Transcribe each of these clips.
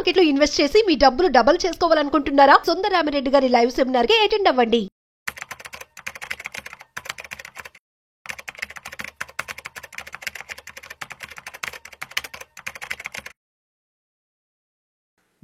Market లో invest చేసి మీ డబ్బులు డబుల్ చేసుకోవాలనుకుంటున్నారా? సుందరరామిరెడ్డి గారి లైవ్ సెమినార్ కి అటెండ్ అవ్వండి.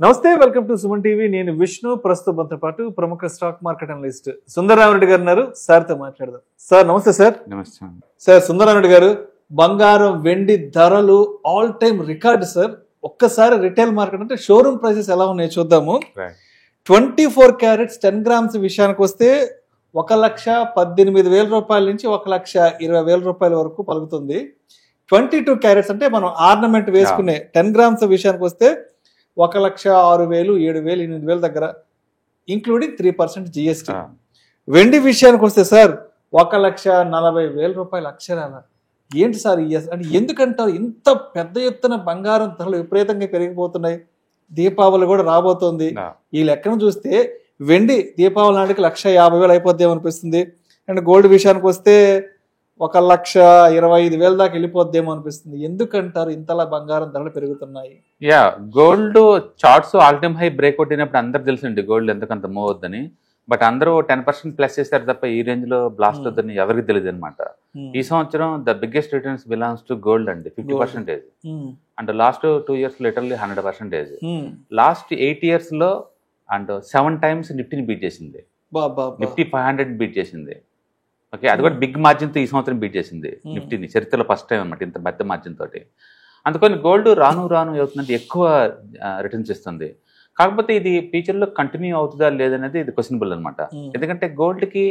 నమస్తే, వెల్కమ్ టు సుమన్ టీవీ. నేను విష్ణు. ప్రస్తుతంతో పాటు ప్రముఖ స్టాక్ మార్కెట్ అనలిస్ట్ సుందరరామిరెడ్డి గారు ఉన్నారు. సార్తో మాట్లాడదాం. సార్ నమస్తే. సార్ నమస్తే సార్. సుందరరామిరెడ్డి గారు, బంగారం వెండి ధరలు ఆల్ టైమ్ రికార్డు సార్. ఒక్కసారి రిటైల్ మార్కెట్ అంటే షోరూమ్ ప్రైసెస్ ఎలా ఉన్నాయో చూద్దాము. 24 క్యారెట్స్ 10 గ్రామ్స్ విషయానికి వస్తే 1,18,000 రూపాయల నుంచి 1,20,000 రూపాయల వరకు పలుకుతుంది. 22 క్యారెట్స్ అంటే మనం ఆర్నమెంట్ వేసుకునే 10 గ్రామ్స్ విషయానికి వస్తే 1,06,000, 7,000, 8,000 దగ్గర, ఇంక్లూడింగ్ 3% జిఎస్టీ. వెండి విషయానికి వస్తే సార్ 1,40,000 రూపాయలు అక్షరాల. ఏంటి సార్ అంటే ఎందుకంటారు ఇంత పెద్ద ఎత్తున బంగారం ధరలు విపరీతంగా పెరిగిపోతున్నాయి? దీపావళి కూడా రాబోతోంది. ఈ లెక్కను చూస్తే వెండి దీపావళి నాటికి 1,50,000 అయిపోద్దేమో అనిపిస్తుంది. అండ్ గోల్డ్ విషయానికి వస్తే 1,25,000 దాకా వెళ్ళిపోద్దేమో అనిపిస్తుంది. ఎందుకంటారు ఇంతలా బంగారం ధరలు పెరుగుతున్నాయి? Gold charts all time high breakout అయినప్పుడు అందరు తెలుసండి గోల్డ్ ఎందుకంత మూవ్ అవుద్దని. బట్ అందరూ 10% ప్లస్ చేశారు తప్ప ఈ రేంజ్ లో బ్లాస్ట్ అవుతుందని ఎవరికి తెలియదు అనమాట. ఈ సంవత్సరం the biggest returns belongs to gold అండి, 50%. And last 2 years literally 100%. Last 8 years లో అండ్ 7 times నిఫ్టీని బీట్ చేసింది. నిఫ్టీ 500 బీట్ చేసింది. ఓకే, అది కూడా బిగ్ మార్జిన్ తో ఈ సంవత్సరం బీట్ చేసింది నిఫ్టీని. చరిత్రలో ఫస్ట్ టైం అనమాట ఇంత పెద్ద మార్జిన్ తోటి. అందుకని గోల్డ్ రాను ఏమవుతుందంటే ఎక్కువ రిటర్న్స్ ఇస్తుంది. కాకపోతే ఇది ఫ్యూచర్లో కంటిన్యూ అవుతుందా లేదనేది ఇది క్వశ్చనబుల్ అనమాట. ఎందుకంటే గోల్డ్కి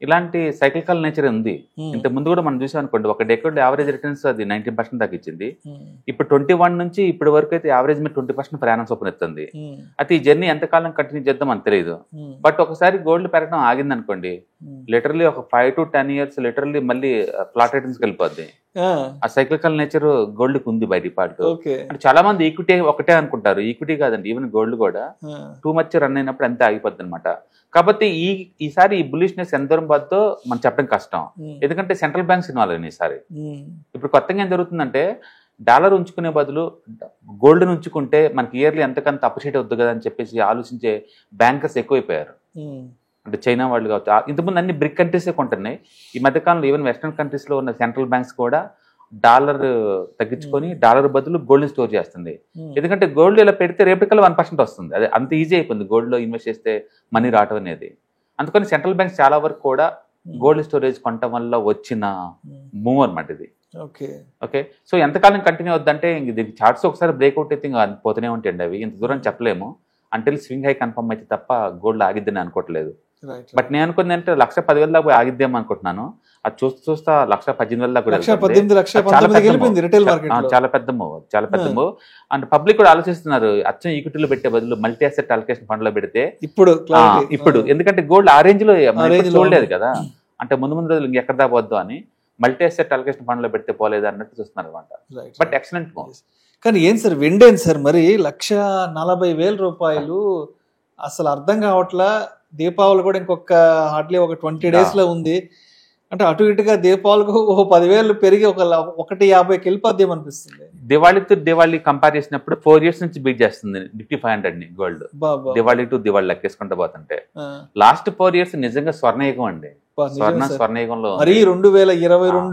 ఇలాంటి సైక్లికల్ నేచర్ ఉంది. ఇంత ముందు కూడా మనం చూసాం అనుకోండి, ఒక డెకేడ్ యావరేజ్ రిటర్న్స్ అది 19% దాకా ఇచ్చింది. ఇప్పుడు 21 నుంచి ఇప్పటి వరకు అయితే యావరేజ్ మీద 20% ప్రయాణం చొప్పున ఎత్తుంది. అయితే ఈ జర్నీ ఎంతకాలం కంటిన్యూ చేద్దాం అని తెలియదు. బట్ ఒకసారి గోల్డ్ పెరగడం ఆగింది అనుకోండి, లిటరల్లీ ఒక 5 to 10 years లిటరల్లీ మళ్ళీ ఫ్లాట్ రిటర్న్స్ వెళ్ళిపోద్ది. ఆ సైక్లికల్ నేచర్ గోల్డ్ కి ఉంది బై డిఫాల్ట్. అంటే చాలా మంది ఈక్విటీ ఒకటే అనుకుంటారు. ఈక్విటీ కాదండి, ఈవెన్ గోల్డ్ కూడా టూ మచ్ రన్ అయినప్పుడు అంతే ఆగిపోద్ది అనమాట. కాబట్టి ఈసారి ఈ బులిష్నెస్ ఎంత దూరం పోద్దో మనం చెప్పడం కష్టం. ఎందుకంటే సెంట్రల్ బ్యాంక్స్ ఇన్వాల్వ్ అయినాయి ఈసారి. ఇప్పుడు కొత్తగా ఏం జరుగుతుందంటే, డాలర్ ఉంచుకునే బదులు గోల్డ్ ఉంచుకుంటే మనకి ఇయర్లీ ఎంతకంత అప్రిషియేట్ అవుతుంది కదా అని చెప్పేసి ఆలోచించే బ్యాంకర్స్ ఎక్కువైపోయారు. అంటే చైనా వాళ్ళు కావచ్చు, ఇంతకుముందు అన్ని బ్రిక్ కంట్రీసే కొంటున్నాయి. ఈ మధ్యకాలంలో ఈవెన్ వెస్టర్న్ కంట్రీస్లో ఉన్న సెంట్రల్ బ్యాంక్స్ కూడా డాలర్ తగ్గించుకొని డాలర్ బదులు గోల్డ్ని స్టోర్ చేస్తుంది. ఎందుకంటే గోల్డ్ ఇలా పెడితే రేపటికల్లా 1% వస్తుంది. అదే అంత ఈజీ అయిపోయింది గోల్డ్లో ఇన్వెస్ట్ చేస్తే మనీ రావడం అనేది. అందుకని సెంట్రల్ బ్యాంక్స్ చాలా వరకు కూడా గోల్డ్ స్టోరేజ్ కొనటం వల్ల వచ్చిన మూవ్ అనమాట ఇది. ఓకే, సో ఎంతకాలం కంటిన్యూ అవుద్దంటే దీనికి చార్ట్స్ ఒకసారి బ్రేక్అవుట్ అయితే ఇంకా పోతూనే ఉంటాయండి. అవి ఇంత దూరం చెప్పలేము అంటిల్ స్వింగ్ హై కన్ఫర్మ్ అయితే తప్ప గోల్డ్ ఆగిద్దని అనుకోవట్లేదు. బట్ నేను అనుకుంది అంటే 1,10,000 దాకా ఆగిద్దాం అనుకుంటున్నాను. అది చూస్తా 1,18,000 దాకా చాలా పెద్ద మూవ్. అండ్ పబ్లిక్ కూడా ఆలోచిస్తున్నారు అచ్చం ఈక్విటీలో పెట్టే బదులు మల్టీ అసెట్ అలొకేషన్ ఫండ్ లో పెడితే ఇప్పుడు ఎందుకంటే గోల్డ్ ఆ రేంజ్ లో చూడలేదు కదా, అంటే ముందు రోజులు ఇంకెక్కడ దాకా వద్దు అని మల్టీ అసెట్ అలొకేషన్ ఫండ్ లో పెడితే పోలేదు అన్నట్టు చూస్తున్నారు అనమాట. But excellent move. కానీ ఏం సార్ వెండి ఏంటి సార్ మరి 1,40,000 రూపాయలు? అసలు అర్థం కావట్లా. దీపావళి కూడా ఇంకొక హార్డ్లీ ఒక 20 days లో ఉంది. అంటే అటు ఇటుగా దీపావళికి 10,000 పెరిగి 150కి వెళ్ళిపోద్దేమో అనిపిస్తుంది. దివాళీ కంపేర్ చేసినప్పుడు 4 years నుంచి బీట్ చేస్తుంది Nifty 500 gold. Diwali to Diwali లెక్కేసుకుంటూ పోతుంటే లాస్ట్ 4 years నిజంగా స్వర్ణయుగం అండి. స్వర్ణయుగంలో 2022,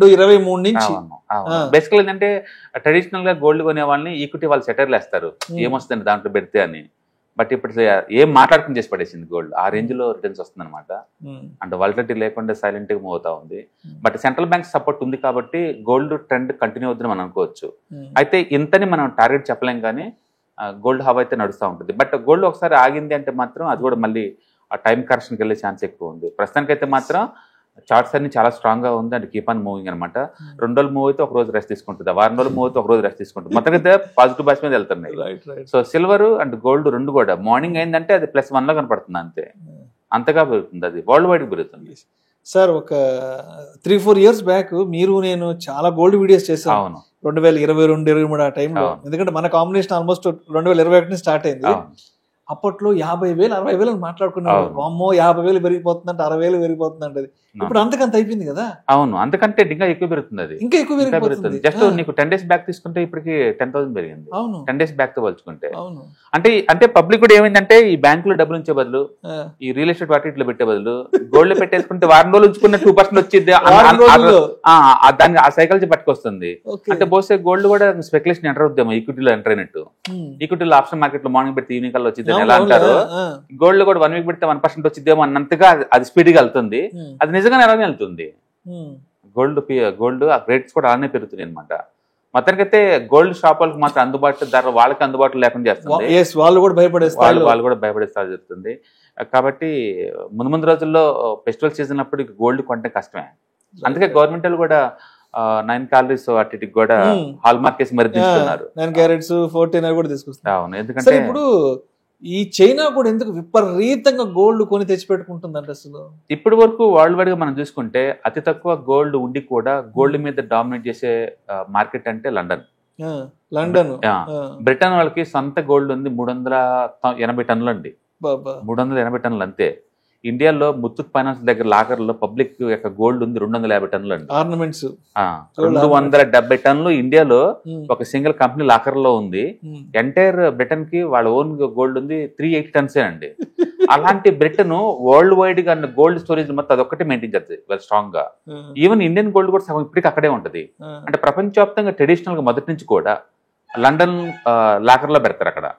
23 నుంచి బేసికల్ ఏంటంటే ట్రెడిషనల్ గా గోల్డ్ కొనే వాళ్ళని ఈక్విటీ వాళ్ళు సెటర్లు వేస్తారు ఏమొస్తుంది దాంట్లో పెడితే అని. బట్ ఇప్పుడు ఏం మాట్లాడుకుని చేసి పడేసింది గోల్డ్. ఆ రేంజ్ లో రిటర్న్స్ వస్తుంది అనమాట. అంటే వాలటిలిటీ లేకుండా సైలెంట్ గా మూవ్ అవుతా ఉంది. బట్ సెంట్రల్ బ్యాంక్ సపోర్ట్ ఉంది కాబట్టి గోల్డ్ ట్రెండ్ కంటిన్యూ అవుతుందని మనం అనుకోవచ్చు. అయితే ఇంతని మనం టార్గెట్ చెప్పలేం కానీ గోల్డ్ హవ్ అయితే నడుస్తూ ఉంటుంది. బట్ గోల్డ్ ఒకసారి ఆగింది అంటే మాత్రం అది కూడా మళ్ళీ ఆ టైం కరెక్షన్కి వెళ్ళే ఛాన్స్ ఎక్కువ ఉంది. ప్రస్తుతానికైతే మాత్రం చార్ట్స్ అన్ని చాలా స్ట్రాంగ్ గా ఉంది అండ్ కీప్ ఆన్ మూవింగ్ అనమాట. 2 రోజులు మూవ్ అయితే ఒక రోజు రెస్ట్ తీసుకుంటుంది, 4 రోజులు మూవ్ అయితే ఒక రోజు రెస్ట్ తీసుకుంటుంది. మొత్తం అయితే పాజిటివ్ బ్యాచ్ మీద వెళ్తున్నాయి. సో సిల్వర్ అండ్ గోల్డ్ రెండు కూడా మార్నింగ్ అయిందంటే అది +1 లో కనపడుతుంది అంతే. అంతగా పెరుగుతుంది, అది వరల్డ్ వైడ్ పెరుగుతుంది. సార్ ఒక 3-4 years బ్యాక్ మీరు నేను చాలా గోల్డ్ వీడియోస్ చేసాను. 2022-23 ఆ టైంలో. ఎందుకంటే మన కాంబినేషన్ ఆల్మోస్ట్ 2021 స్టార్ట్ అయింది. అప్పట్లో 50,000 60,000 అని మాట్లాడుకున్నారు. అమ్మో 50,000 పెరిగిపోతుందంటే 60,000 పెరిగిపోతుందంటే ఇప్పుడు అంతకంత అయిపోయింది కదా. అవును, అంతకంటే ఇంకా ఎక్కువ పెరుగుతుంది. ఇంకా ఎక్కువ పెరుగుతుంది. జస్ట్ నీకు 10 days బ్యాక్ తీసుకుంటే ఇప్పటికి 10,000 పెరిగింది. అవును, 10 days బ్యాక్ తో పోల్చుకుంటే. అవును, అంటే పబ్లిక్ కూడా ఏమైందంటే ఈ బ్యాంకులో డబ్బులు ఉంచే బదులు ఈ రియల్ ఎస్టేట్ వాటి ఇట్లా పెట్టే బదులు గోల్డ్ పెట్టేసుకుంటే వారం రోజులు ఉంచుకున్న 2% వచ్చింది దాన్ని ఆ సైకాలజీ పట్టుకొస్తుంది. అంటే బోసే గోల్డ్ కూడా స్పెక్యులేషన్ ఎంటర్ అవుద్దాము, ఈక్విటీలో ఎంటర్ అయినట్టు. ఈక్విటీలో ఆప్షన్ మార్కెట్ లో మార్నింగ్ పెడితే ఈవినింగ్ కల్లా వచ్చింది ఎలా అంటారు, గోల్డ్ కూడా 1 week పెడితే 1% వచ్చిద్దేమో అన్నంతగా అది స్పీడ్ గా వెళ్తుంది. అది నిజంగానే అలానే వెళ్తుంది. గోల్డ్ ఆ రేట్స్ కూడా అలానే పెరుగుతున్నాయి అనమాట. మొత్తానికైతే గోల్డ్ షాప్ వాళ్ళకి మాత్రం అందుబాటులో ధర వాళ్ళకి అందుబాటులో లేకుండా చేస్తుంది. వాళ్ళు కూడా భయపడేస్తారు జరుగుతుంది. కాబట్టి ముందు రోజుల్లో ఫెస్టివల్ సీజన్ అప్పుడు గోల్డ్ కొంటే కష్టమే. అందుకే గవర్నమెంట్ వాళ్ళు కూడా 9 calories వాటికి కూడా హాల్ మార్కేసి మరి తీసుకున్నారు. 9 carats 14 కూడా తీసుకొస్తారు. అవును, ఎందుకంటే ఇప్పుడు ఈ చైనా కూడా ఎందుకు విపరీతంగా గోల్డ్ కొని తెచ్చిపెట్టుకుంటుందంటే అసలు ఇప్పటి వరకు వరల్డ్ వైడ్ గా మనం చూసుకుంటే అతి తక్కువ గోల్డ్ ఉండి కూడా గోల్డ్ మీద డామినేట్ చేసే మార్కెట్ అంటే లండన్. బ్రిటన్ వాళ్ళకి సొంత గోల్డ్ ఉంది 380 టన్నులు అండి. 380 టన్నులు అంతే. ఇండియాలో ముత్తూట్ ఫైనాన్స్ దగ్గర లాకర్లో పబ్లిక్ యొక్క గోల్డ్ ఉంది 250 టన్నులు అండి. ఆర్నమెంట్స్ 270 టన్నులు ఇండియాలో ఒక సింగిల్ కంపెనీ లాకర్ లో ఉంది. ఎంటైర్ బ్రిటన్ కి వాళ్ళ ఓన్ గోల్డ్ ఉంది 380 టన్స్ అండి. అలాంటి బ్రిటన్ వరల్డ్ వైడ్ గా గోల్డ్ స్టోరేజ్ మొత్తం అదొక్కటే మెయింటైన్ చేస్తుంది వెల్ స్ట్రాంగ్ గా. ఈవెన్ ఇండియన్ గోల్డ్ కూడా సగం ఇప్పటికి అక్కడే ఉంటది. అంటే ప్రపంచవ్యాప్తంగా ట్రెడిషనల్ గా మొదటి నుంచి కూడా లండన్ లాకర్ లో పెడతారు.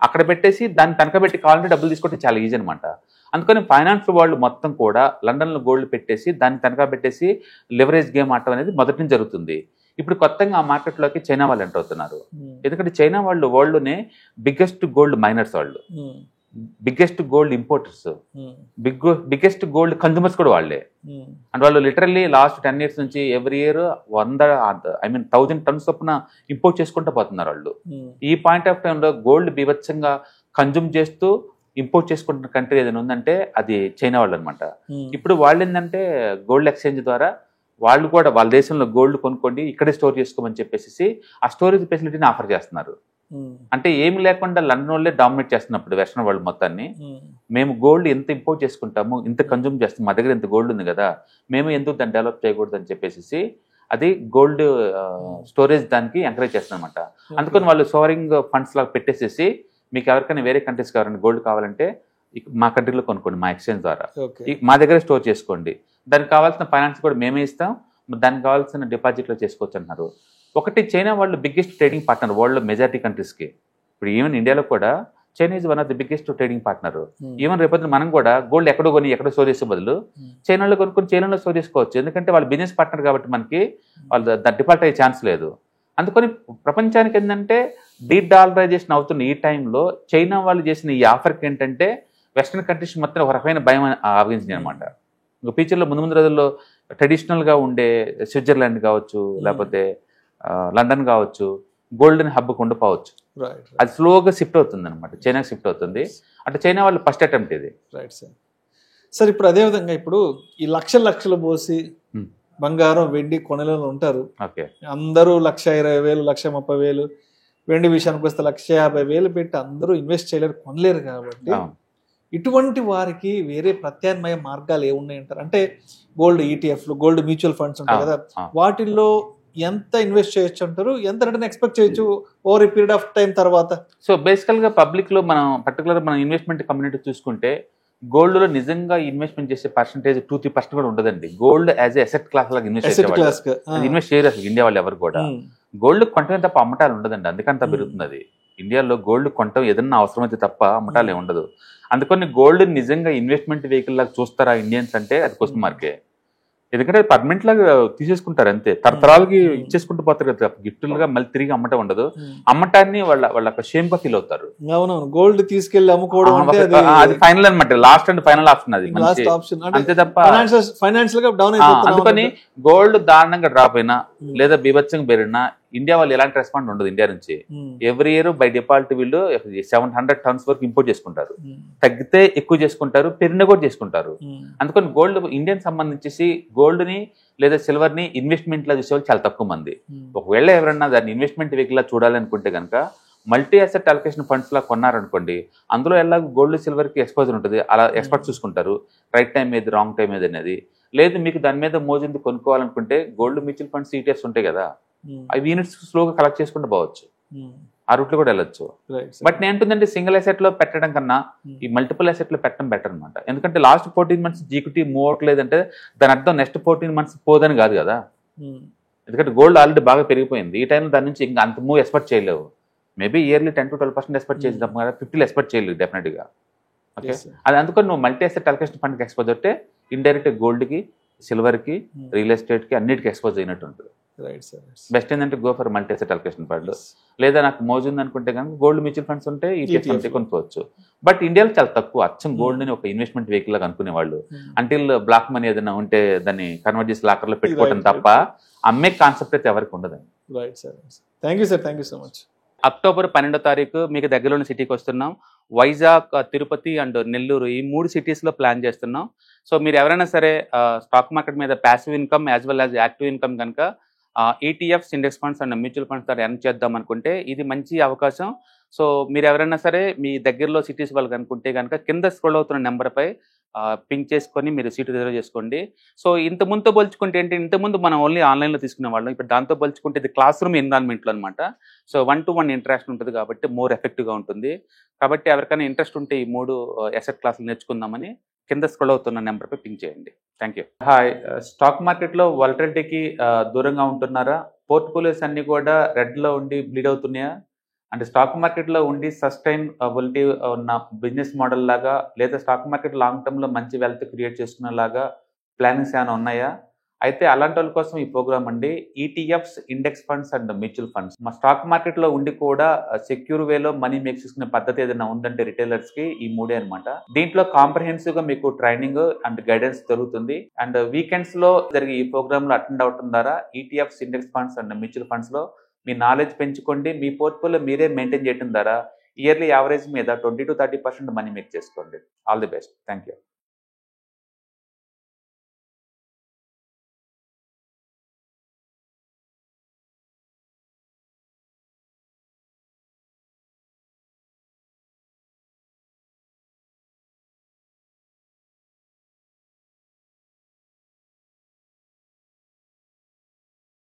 అక్కడ పెట్టేసి దాన్ని తనఖా పెట్టి కావాలంటే డబ్బులు తీసుకుంటే చాలా ఈజీ అనమాట. అందుకని ఫైనాన్స్ వాళ్ళు మొత్తం కూడా లండన్ లో గోల్డ్ పెట్టేసి దాన్ని తనఖా పెట్టేసి లివరేజ్ గేమ్ ఆడటం అనేది మొదటి నుంచి జరుగుతుంది. ఇప్పుడు కొత్తగా ఆ మార్కెట్ లోకి చైనా వాళ్ళు ఎంటర్ అవుతున్నారు. ఎందుకంటే చైనా వాళ్ళు వరల్డ్ లోనే బిగ్గెస్ట్ గోల్డ్ మైనర్స్, వాళ్ళు biggest gold importers, biggest gold consumers కూడా వాళ్ళే. అండ్ వాళ్ళు లిటరల్లీ లాస్ట్ 10 years నుంచి ఎవ్రీ ఇయర్ 1000 tons చొప్పున ఇంపోర్ట్ చేసుకుంటూ పోతున్నారు వాళ్ళు. ఈ పాయింట్ ఆఫ్ టైమ్ లో గోల్డ్ బీభత్సంగా కన్జ్యూమ్ చేస్తూ ఇంపోర్ట్ చేసుకుంటున్న కంట్రీ ఏదైనా ఉందంటే అది చైనా వాళ్ళు అనమాట. ఇప్పుడు వాళ్ళు ఏంటంటే గోల్డ్ ఎక్స్చేంజ్ ద్వారా వాళ్ళు కూడా వాళ్ళ దేశంలో గోల్డ్ కొనుక్కోండి ఇక్కడే స్టోర్ చేసుకోమని చెప్పేసి ఆ స్టోరేజ్ ఫెసిలిటీని ఆఫర్ చేస్తున్నారు. అంటే ఏమి లేకుండా లండన్ వాళ్ళే డామినేట్ చేస్తున్నప్పుడు వెస్టర్న్ వరల్డ్ మొత్తాన్ని, మేము గోల్డ్ ఎంత ఇంపోర్ట్ చేసుకుంటాము ఇంత కన్జ్యూమ్ చేస్తాము, మా దగ్గర ఎంత గోల్డ్ ఉంది కదా మేము ఎందుకు దాన్ని డెవలప్ చేయకూడదు అని చెప్పేసి అది గోల్డ్ స్టోరేజ్ దానికి ఎంకరేజ్ చేస్తుంది అనమాట. అందుకని వాళ్ళు సోవరింగ్ ఫండ్స్ లాగా పెట్టేసేసి మీకు ఎవరికైనా వేరే కంట్రీస్కి ఎవరైనా గోల్డ్ కావాలంటే మా కంట్రీలో కొనుక్కోండి మా ఎక్స్చేంజ్ ద్వారా, మా దగ్గర స్టోర్ చేసుకోండి, దానికి కావాల్సిన ఫైనాన్స్ కూడా మేమే ఇస్తాం, దానికి కావాల్సిన డిపాజిట్లో చేసుకోవచ్చు అంటున్నారు. ఒకటి చైనా వాళ్ళు biggest trading partner world majority కంట్రీస్కి. ఇప్పుడు ఈవెన్ ఇండియాలో కూడా China is one of the biggest trading partner. Even రేపొద్దున మనం కూడా గోల్డ్ ఎక్కడో కొని ఎక్కడో స్టోర్ చేసే బదులు చైనాలో కొనుక్కొని చైనాలో స్టోర్ చేసుకోవచ్చు. ఎందుకంటే వాళ్ళు బిజినెస్ పార్ట్నర్ కాబట్టి మనకి వాళ్ళు డిఫాల్ట్ అయ్యే ఛాన్స్ లేదు. అందుకని ప్రపంచానికి ఏంటంటే డీడాలరైజేషన్ అవుతున్న ఈ టైంలో చైనా వాళ్ళు చేసిన ఈ ఆఫర్కి ఏంటంటే వెస్టర్న్ కంట్రీస్ మొత్తం ఒక రకమైన భయం ఆవగించింది అనమాట. ఇంకా ఫ్యూచర్లో ముందు రోజుల్లో ట్రెడిషనల్గా ఉండే స్విట్జర్లాండ్ కావచ్చు లేకపోతే లండన్ కావచ్చు గోల్డెన్ హబ్కి ఉండిపోవచ్చు. అది స్లోగా షిఫ్ట్ అవుతుంది అనమాట, చైనాకి షిఫ్ట్ అవుతుంది. అంటే చైనా వాళ్ళు ఫస్ట్ అటెంప్ట్ ఇది. Right sir. సార్ ఇప్పుడు అదేవిధంగా ఇప్పుడు ఈ లక్షలు పోసి బంగారం వెండి కొనలేని ఉంటారు. అందరూ 1,20,000 1,30,000 వెండి విషయానికి వస్తే 1,50,000 పెట్టి అందరూ ఇన్వెస్ట్ చేయలేరు, కొనలేరు. కాబట్టి ఇటువంటి వారికి వేరే ప్రత్యామ్నాయ మార్గాలు ఏమున్నాయంటారు? అంటే గోల్డ్ ఈటీఎఫ్లు, గోల్డ్ మ్యూచువల్ ఫండ్స్ ఉంటాయి కదా, వాటిల్లో ఎంత ఇన్వెస్ట్ చేయొచ్చు అంటారు? ఎంత రిటర్న్ ఎక్స్పెక్ట్ చేయొచ్చు over a period of time తర్వాత? సో బేసికల్ గా పబ్లిక్ లో మనం పర్టికులర్ మన ఇన్వెస్ట్మెంట్ కమ్యూనిటీ చూసుకుంటే గోల్డ్ లో నిజంగా ఇన్వెస్ట్మెంట్ చేసే పర్సెంటేజ్ 2-3% కూడా ఉండదండి. గోల్డ్ యాజ్ ఎసెట్ క్లాస్ లాగా ఇన్వెస్ట్ చేయరు అసలు ఇండియా వాళ్ళు ఎవరు కూడా. గోల్డ్ కొంటమే తప్ప అమ్మటాలు ఉండదండి, అందుకంతా పెరుగుతుంది అది. ఇండియాలో గోల్డ్ కొంటాం ఏదన్నా అవసరమైతే తప్ప అమ్మటాలే ఉండదు. అందుకని గోల్డ్ నిజంగా ఇన్వెస్ట్మెంట్ వెహికల్ లాగా చూస్తారా ఇండియన్స్ అంటే అది క్వశ్చన్ మార్కే. ఎందుకంటే పర్మనెంట్ లాగా తీసేసుకుంటారు అంతే, తరతరాలకి ఇచ్చేసుకుంటూ పోతారు కదా, గిఫ్ట్లుగా మళ్ళీ తిరిగి అమ్మటం ఉండదు. అమ్మటాన్ని వాళ్ళ షేమ్ గా ఫీల్ అవుతారు. గోల్డ్ తీసుకెళ్లి అమ్ముకోవడం అది ఫైనల్ అనమాట, లాస్ట్ అండ్ ఫైనల్ ఆప్షన్ అది అంతే తప్ప ఫైనాన్షియల్ గా డౌన్. అందుకని గోల్డ్ దారుణంగా డ్రాప్ అయినా లేదా బీభత్సంగా పెరిగినా ఇండియా వాళ్ళు ఎలాంటి రెస్పాండ్ ఉండదు. ఇండియా నుంచి ఎవ్రీ ఇయర్ బై డిఫాల్ట్ వీళ్ళు 700 tons వరకు ఇంపోర్ట్ చేసుకుంటారు, తగ్గితే ఎక్కువ చేసుకుంటారు, పెరిగిన కూడా చేసుకుంటారు. అందుకని గోల్డ్ ఇండియన్ సంబంధించేసి గోల్డ్ ని లేదా సిల్వర్ ని ఇన్వెస్ట్మెంట్ లా చూసేవాళ్ళు చాలా తక్కువ మంది. ఒకవేళ ఎవరన్నా దాన్ని ఇన్వెస్ట్మెంట్ వెహికల్ లా చూడాలనుకుంటే కనుక మల్టీ అసెట్ అలొకేషన్ ఫండ్స్ లా కొన్నారనుకోండి, అందులో ఎలాగో గోల్డ్ సిల్వర్కి ఎక్స్పోజర్ ఉంటుంది. అలా ఎక్స్పర్ట్ చూసుకుంటారు రైట్ టైం ఏది రాంగ్ టైం ఏది అనేది. లేదు మీకు దాని మీద మోజింది కొనుక్కోవాలనుకుంటే గోల్డ్ మ్యూచువల్ ఫండ్స్ ఈటీఎఫ్స్ ఉంటాయి కదా, అవి యూనిట్స్ స్లోగా కలెక్ట్ చేసుకుంటూ పోవచ్చు, ఆ రూట్లో కూడా వెళ్ళొచ్చు. బట్ నేను ఏంటంటే సింగిల్ అసెట్ లో పెట్టడం కన్నా ఈ మల్టిపుల్ అసెట్ లో పెట్టడం బెటర్ అనమాట. ఎందుకంటే లాస్ట్ 14 months జీక్యూటీ మూవ్ అవ్వట్లేదంటే దాని అర్థం నెక్స్ట్ 14 months పోదని కాదు కదా. ఎందుకంటే గోల్డ్ ఆల్రెడీ బాగా పెరిగిపోయింది. ఈ టైంలో దాని నుంచి ఇంకా అంత మూవ్ ఎక్స్పెక్ట్ చేయలేవు. మేబీ ఇయర్లీ 10 to 12% ఎక్స్పెక్ట్ చేద్దాం కదా, 50 ఎక్స్పెక్ట్ చేయలేదు డెఫినెట్గా. ఓకే, అది అందుకని నువ్వు మల్టీ అసెట్ అలొకేషన్ ఫండ్కి ఎక్స్పోజ్ అంటే ఇండైరెక్ట్ గోల్డ్కి, సిల్వర్కి, రియల్ ఎస్టేట్కి అన్నిటికీ ఎక్స్పోజ్ అయినట్టు ఉంటుంది. బెస్ట్ ఏంటంటే go for multi asset allocation fund. లేదా నాకు మోజు ఉంది అనుకుంటే కనుక గోల్డ్ మ్యూచువల్ ఫండ్స్ ఉంటే ఈటీఎఫ్స్ అంతే కొనుక్కోవచ్చు. బట్ ఇండియాలో చాలా తక్కువ అచ్చం గోల్డ్ ని ఒక ఇన్వెస్ట్మెంట్ వెహికల్ లాగా అనుకునే వాళ్ళు. అంటిల్ బ్లాక్ మనీ ఏదైనా ఉంటే దాన్ని కన్వర్ట్ చేసి లాకర్ లో పెట్టుకోవడం తప్ప అమ్మే కాన్సెప్ట్ అయితే ఎవరికి ఉండదు. Thank you sir, thank you so much. October 12వ తారీఖు మీకు దగ్గరలోని సిటీకి వస్తున్నాం. వైజాగ్, తిరుపతి అండ్ నెల్లూరు ఈ 3 సిటీస్లో ప్లాన్ చేస్తున్నాం. సో మీరు ఎవరైనా సరే స్టాక్ మార్కెట్ మీద passive income as well as active income కనుక ETFs, index funds and mutual funds ద్వారా ఎర్న్ చేద్దాం అనుకుంటే ఇది మంచి అవకాశం. సో మీరు ఎవరైనా సరే మీ దగ్గరలో సిటీస్ వాళ్ళకి అనుకుంటే కనుక కింద స్క్రోల్ అవుతున్న నెంబర్పై పింక్ చేసుకొని మీరు సీటు రిజర్వ్ చేసుకోండి. సో ఇంతకుముందుతో పోల్చుకుంటే ఏంటి, ఇంతకుముందు మనం ఓన్లీ ఆన్లైన్లో తీసుకునే వాళ్ళం, ఇప్పుడు దాంతో పోల్చుకుంటే ఇది క్లాస్ రూమ్ ఎన్విరాన్మెంట్లో అనమాట. సో 1-to-1 ఇంటరాక్షన్ ఉంటుంది కాబట్టి మోర్ ఎఫెక్టివ్గా ఉంటుంది. కాబట్టి ఎవరికైనా ఇంట్రెస్ట్ ఉంటే ఈ 3 అసెట్ క్లాసులు నేర్చుకుందామని కింద స్క్రోల్ అవుతున్న నెంబర్పై పింక్ చేయండి. Thank you. హాయ్, స్టాక్ మార్కెట్లో వాలటిలిటీకి దూరంగా ఉంటున్నారా? పోర్ట్ఫోలియోస్ అన్నీ కూడా రెడ్లో ఉండి బ్లీడ్ అవుతున్నాయా? అంటే స్టాక్ మార్కెట్లో ఉండి సస్టైనబిలిటీ ఉన్న బిజినెస్ మోడల్ లాగా, లేదా స్టాక్ మార్కెట్ లాంగ్ టర్మ్లో మంచి వెల్త్ క్రియేట్ చేసుకునేలాగా ప్లానింగ్స్ ఏమైనా ఉన్నాయా? అయితే అలాంటి వాళ్ళ కోసం ఈ ప్రోగ్రామ్ అండి. ETFs, index funds and mutual funds. మా స్టాక్ మార్కెట్లో ఉండి కూడా సెక్యూర్ వేలో మనీ మేక్ చేసుకునే పద్ధతి ఏదైనా ఉందంటే రిటైలర్స్కి ఈ 3 అనమాట. దీంట్లో కాంప్రహెన్సివ్గా మీకు ట్రైనింగ్ అండ్ గైడెన్స్ దొరుకుతుంది. అండ్ వీకెండ్స్లో జరిగే ఈ ప్రోగ్రాంలో అటెండ్ అవడం ద్వారా ETFs, index funds and mutual ఫండ్స్లో మీ నాలెడ్జ్ పెంచుకోండి. మీ పోర్ట్ఫోలియో మీరే మెయింటైన్ చేయడం ద్వారా ఇయర్లీ యావరేజ్ మీద 20 to 30% మనీ మేక్ చేసుకోండి. All the best. Thank you.